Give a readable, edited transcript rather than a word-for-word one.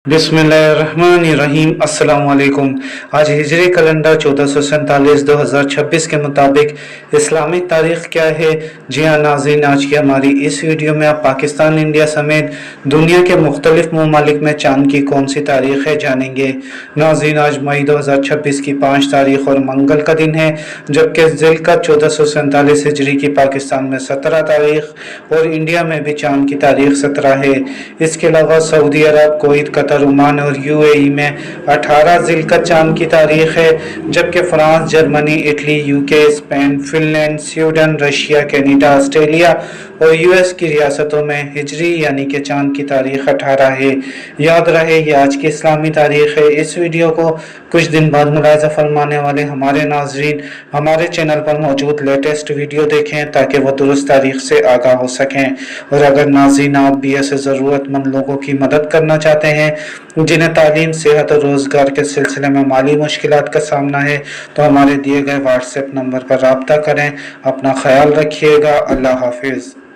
बिस्मिल्लाहिर्रहमानिर्रहीम। अस्सलाम वालेकुम। आज हिजरी कैलेंडर 1447 2026 के मुताबिक इस्लामिक तारीख क्या है। जी हाँ नाज़रीन, आज की हमारी इस वीडियो में आप पाकिस्तान, इंडिया समेत दुनिया के मुख्तलिफ ममालिक में चाँद की कौन सी तारीख है जानेंगे। नाज़रीन, आज मई 2026 की 5 तारीख और मंगल का दिन है, जबकि ज़िलक़द 1447 हिजरी की पाकिस्तान में 17 तारीख और इंडिया में भी चाँद की तारीख 17 है। इसके अलावा सऊदी अरब, कुवैत, कतर, ओमान और यूएई में 18 ज़िलक़द चाँद की तारीख है, जबकि France, Germany, Italy, UK, Spain, Finland, Sweden, Russia, Canada, Australia और यूएस की रियासतों में हिजरी यानी कि चाँद की तारीख 18 है। याद रहे ये आज की इस्लामी तारीख है। इस वीडियो को कुछ दिन बाद मुलाहिज़ा फरमाने वाले हमारे नाज़रीन हमारे चैनल पर मौजूद लेटेस्ट वीडियो देखें ताकि वो दुरुस्त तारीख से आगाह हो सकें। और अगर नाज़रीन आप भी ऐसे ज़रूरतमंद लोगों की मदद करना चाहते हैं जिन्हें तालीम, सेहत और रोज़गार के सिलसिले में माली मुश्किलात का सामना है, तो हमारे दिए गए व्हाट्सएप नंबर पर रब्ता करें। अपना ख्याल रखिएगा। अल्लाह हाफिज़।